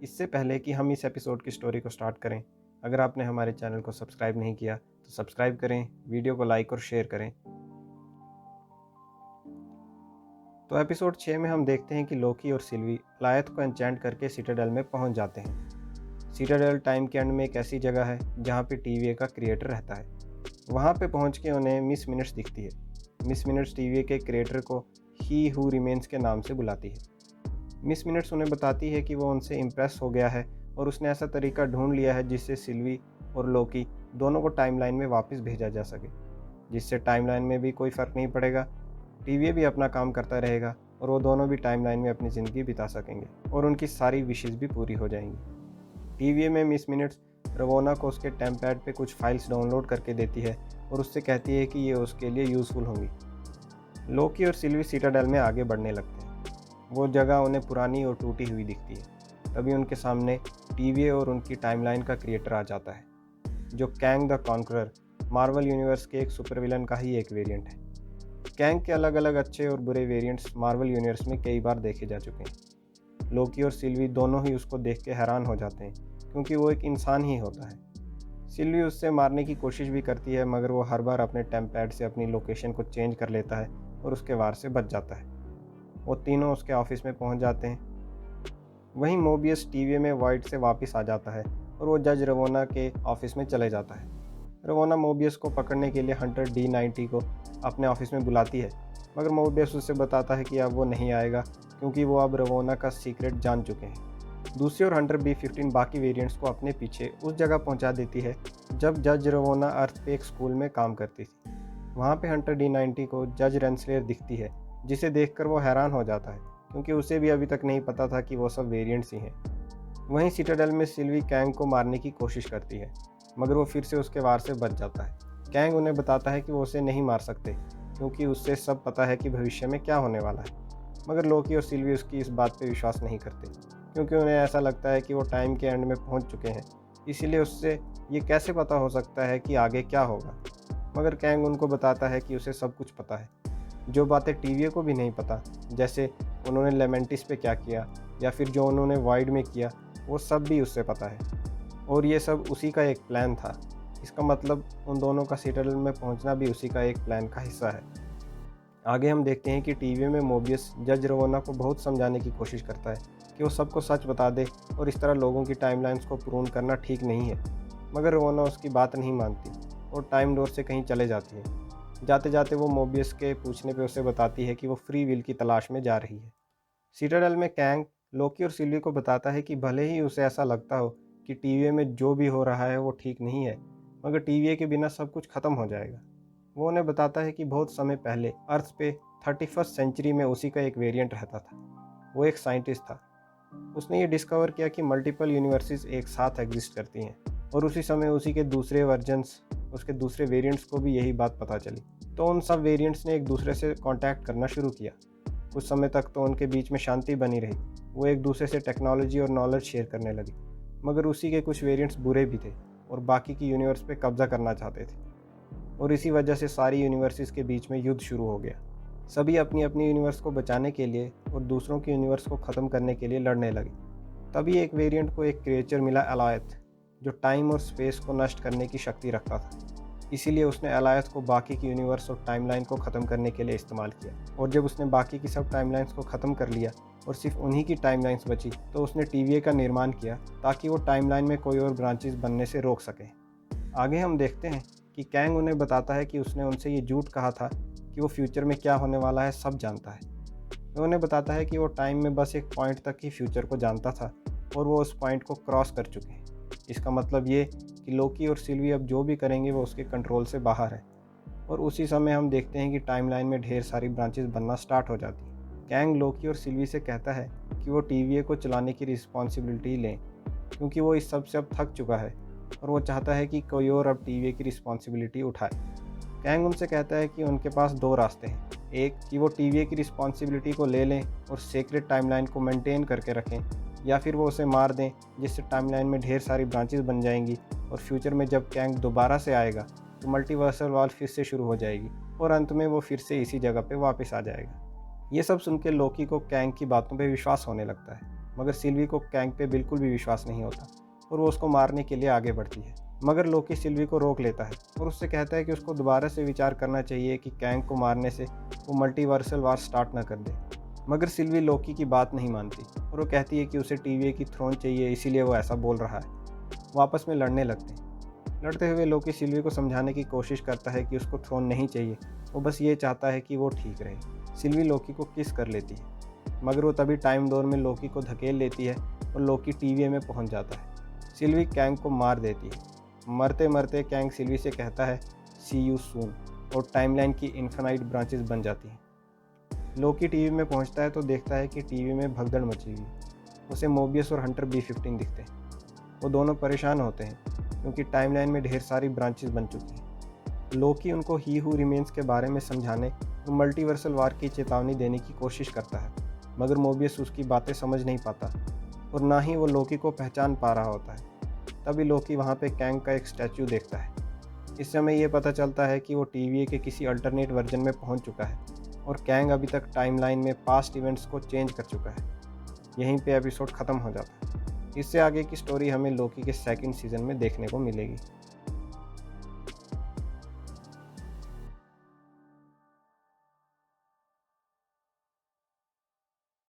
इससे पहले कि हम इस एपिसोड की स्टोरी को स्टार्ट करें, अगर आपने हमारे चैनल को सब्सक्राइब नहीं किया तो सब्सक्राइब करें, वीडियो को लाइक और शेयर करें। तो एपिसोड 6 में हम देखते हैं कि लोकी और सिल्वी अलायत को एन्चेंट करके सिटाडेल में पहुंच जाते हैं। सिटाडेल टाइम के एंड में एक ऐसी जगह है जहां पे टीवीए का क्रिएटर रहता है। वहां पे पहुंच के उन्हें मिस मिनट्स दिखती है। मिस मिनट्स टीवीए के क्रिएटर को ही हु रिमेन्स के नाम से बुलाती है। मिस मिनट्स उन्हें बताती है कि वो उनसे इम्प्रेस हो गया है और उसने ऐसा तरीका ढूंढ लिया है जिससे सिल्वी और लोकी दोनों को टाइमलाइन में वापस भेजा जा सके, जिससे टाइमलाइन में भी कोई फ़र्क नहीं पड़ेगा। टीवीए भी अपना काम करता रहेगा और वो दोनों भी टाइमलाइन में अपनी ज़िंदगी बिता सकेंगे और उनकी सारी विशेज़ भी पूरी हो जाएंगी। टीवीए में मिस मिनट्स रवोना को उसके टेम्पैड पे कुछ फाइल्स डाउनलोड करके देती है और उससे कहती है कि ये उसके लिए यूज़फुल होंगी। लोकी और सिल्वी सिटाडेल में आगे बढ़ने लगते हैं। वो जगह उन्हें पुरानी और टूटी हुई दिखती है। तभी उनके सामने टीवीए और उनकी टाइमलाइन का क्रिएटर आ जाता है, जो Kang the conqueror, Marvel universe के एक सुपर विलन का ही एक वेरिएंट है। कैंग के अलग अलग अच्छे और बुरे वेरिएंट्स मार्वल यूनिवर्स में कई बार देखे जा चुके हैं। लोकी और सिल्वी दोनों ही उसको देख के हैरान हो जाते हैं, क्योंकि वो एक इंसान ही होता है। सिल्वी उससे मारने की कोशिश भी करती है, मगर वो हर बार अपने टेम्पैड से अपनी लोकेशन को चेंज कर लेता है और उसके वार से बच जाता है। वो तीनों उसके ऑफिस में पहुंच जाते हैं। वहीं मोबियस टीवी में वाइट से वापस आ जाता है और वो जज रवोना के ऑफिस में चले जाता है। रवोना मोबियस को पकड़ने के लिए हंटर D90 को अपने ऑफिस में बुलाती है, मगर मोबियस उससे बताता है कि अब वो नहीं आएगा, क्योंकि वो अब रवोना का सीक्रेट जान चुके हैं। दूसरी ओर हंटर B15 बाकी वेरिएंट्स को अपने पीछे उस जगह पहुंचा देती है जब जज रवोना अर्थ पे एक स्कूल में काम करती थी। वहाँ पे हंटर D90 को जज रेंसलेयर दिखती है, जिसे देखकर वो हैरान हो जाता है, क्योंकि उसे भी अभी तक नहीं पता था कि वो सब वेरिएंट्स ही हैं। वहीं सिटाडेल में सिल्वी कैंग को मारने की कोशिश करती है, मगर वो फिर से उसके वार से बच जाता है। कैंग उन्हें बताता है कि वो उसे नहीं मार सकते, क्योंकि उससे सब पता है कि भविष्य में क्या होने वाला है। मगर लोकी और सिल्वी उसकी इस बात पे विश्वास नहीं करते, क्योंकि उन्हें ऐसा लगता है कि वो टाइम के एंड में पहुंच चुके हैं, इसीलिए उससे ये कैसे पता हो सकता है कि आगे क्या होगा। मगर कैंग उनको बताता है कि उसे सब कुछ पता है, जो बातें टीवीए को भी नहीं पता, जैसे उन्होंने लेमेंटिस पे क्या किया या फिर जो उन्होंने वाइड में किया, वो सब भी उससे पता है। और ये सब उसी का एक प्लान था। इसका मतलब उन दोनों का सिटाडेल में पहुंचना भी उसी का एक प्लान का हिस्सा है। आगे हम देखते हैं कि टीवी में मोबियस जज रवोना को बहुत समझाने की कोशिश करता है कि वो सबको सच बता दे और इस तरह लोगों की टाइमलाइंस को प्रून करना ठीक नहीं है। मगर रवोना उसकी बात नहीं मानती और टाइम डोर से कहीं चले जाती है। जाते जाते वो मोबियस के पूछने पे उसे बताती है कि वो फ्री विल की तलाश में जा रही है। सिटाडेल में कैंग लोकी और सिल्वी को बताता है कि भले ही उसे ऐसा लगता हो कि टीवीए में जो भी हो रहा है वो ठीक नहीं है, मगर टीवीए के बिना सब कुछ खत्म हो जाएगा। वो उन्हें बताता है कि बहुत समय पहले अर्थ पे 31st सेंचुरी में उसी का एक वेरिएंट रहता था। वो एक साइंटिस्ट था। उसने ये डिस्कवर किया कि मल्टीपल यूनिवर्सेस एक साथ एग्जिस्ट करती हैं, और उसी समय उसी के दूसरे वर्जन्स, उसके दूसरे वेरिएंट्स को भी यही बात पता चली। तो उन सब वेरिएंट्स ने एक दूसरे से कांटेक्ट करना शुरू किया। कुछ समय तक तो उनके बीच में शांति बनी रही। वो एक दूसरे से टेक्नोलॉजी और नॉलेज शेयर करने लगी, मगर उसी के कुछ वेरिएंट्स बुरे भी थे और बाकी की यूनिवर्स पे कब्जा करना चाहते थे, और इसी वजह से सारी यूनिवर्सेस के बीच में युद्ध शुरू हो गया। सभी अपनी अपनी यूनिवर्स को बचाने के लिए और दूसरों की यूनिवर्स को ख़त्म करने के लिए लड़ने लगे। तभी एक वेरिएंट को एक क्रिएचर मिला, अलायत, जो टाइम और स्पेस को नष्ट करने की शक्ति रखता था। इसीलिए उसने अलायत को बाकी की यूनिवर्स और टाइमलाइन को ख़त्म करने के लिए इस्तेमाल किया। और जब उसने बाकी की सब टाइमलाइंस को ख़त्म कर लिया और सिर्फ उन्हीं की टाइमलाइंस बची, तो उसने टीवीए का निर्माण किया ताकि वो टाइमलाइन में कोई और ब्रांचेस बनने से रोक सके। आगे हम देखते हैं कि कैंग उन्हें बताता है कि उसने उनसे ये झूठ कहा था कि वो फ्यूचर में क्या होने वाला है सब जानता है। वो उन्हें बताता है कि वो टाइम में बस एक पॉइंट तक ही फ्यूचर को जानता था और वो उस पॉइंट को क्रॉस कर चुके हैं। इसका मतलब ये कि लोकी और सिल्वी अब जो भी करेंगे वो उसके कंट्रोल से बाहर है। और उसी समय हम देखते हैं कि टाइमलाइन में ढेर सारी ब्रांचेस बनना स्टार्ट हो जाती हैं। कैंग लोकी और सिल्वी से कहता है कि वो टीवीए को चलाने की रिस्पॉन्सिबिलिटी लें, क्योंकि वो इस सब से अब थक चुका है और वो चाहता है कि कोई और अब टीवीए की रिस्पॉन्सिबिलिटी उठाए। कैंग उनसे कहता है कि उनके पास दो रास्ते हैं, एक कि वो टीवीए की रिस्पॉन्सिबिलिटी को ले लें और सीक्रेट टाइमलाइन को मेंटेन करके रखें, या फिर वो उसे मार दें, जिससे टाइमलाइन में ढेर सारी ब्रांचेस बन जाएंगी और फ्यूचर में जब कैंग दोबारा से आएगा तो मल्टीवर्सल वॉर फिर से शुरू हो जाएगी और अंत में वो फिर से इसी जगह पे वापस आ जाएगा। ये सब सुन के लोकी को कैंग की बातों पे विश्वास होने लगता है, मगर सिल्वी को कैंग पे बिल्कुल भी विश्वास नहीं होता और वो उसको मारने के लिए आगे बढ़ती है। मगर लोकी सिल्वी को रोक लेता है और उससे कहता है कि उसको दोबारा से विचार करना चाहिए कि कैंग को मारने से वो मल्टीवर्सल वार स्टार्ट ना कर दे। मगर सिल्वी लोकी की बात नहीं मानती और वो कहती है कि उसे टीवीए की थ्रोन चाहिए, इसीलिए वो ऐसा बोल रहा है। वो आपस में लड़ने लगते हैं। लड़ते हुए लोकी सिल्वी को समझाने की कोशिश करता है कि उसको थ्रोन नहीं चाहिए, वो बस ये चाहता है कि वो ठीक रहे। सिल्वी लोकी को किस कर लेती है, मगर वो तभी टाइम डोर में लोकी को धकेल लेती है और लोकी टीवीए में पहुंच जाता है। सिल्वी कैंग को मार देती है। मरते मरते कैंग सिल्वी से कहता है सी यू सून और टाइमलाइन की इन्फिनाइट ब्रांचेस बन जाती हैं। लोकी टीवी में पहुंचता है तो देखता है कि टीवी में भगदड़ मची हुई। उसे मोबियस और हंटर B-15 दिखते हैं। वो दोनों परेशान होते हैं क्योंकि टाइमलाइन में ढेर सारी ब्रांचेस बन चुकी हैं। लोकी उनको ही हू रिमेन्स के बारे में समझाने और मल्टीवर्सल वार की चेतावनी देने की कोशिश करता है, मगर मोबियस उसकी बातें समझ नहीं पाता और ना ही वो लोकी को पहचान पा रहा होता है। तभी लोकी वहाँ पे कैंग का एक स्टैचू देखता है। इस समय ये पता चलता है कि वो टीवीए के किसी अल्टरनेट वर्जन में पहुँच चुका है और कैंग अभी तक टाइमलाइन में पास्ट इवेंट्स को चेंज कर चुका है। यहीं पे एपिसोड ख़त्म हो जाता है। इससे आगे की स्टोरी हमें लोकी के सेकंड सीज़न में देखने को मिलेगी।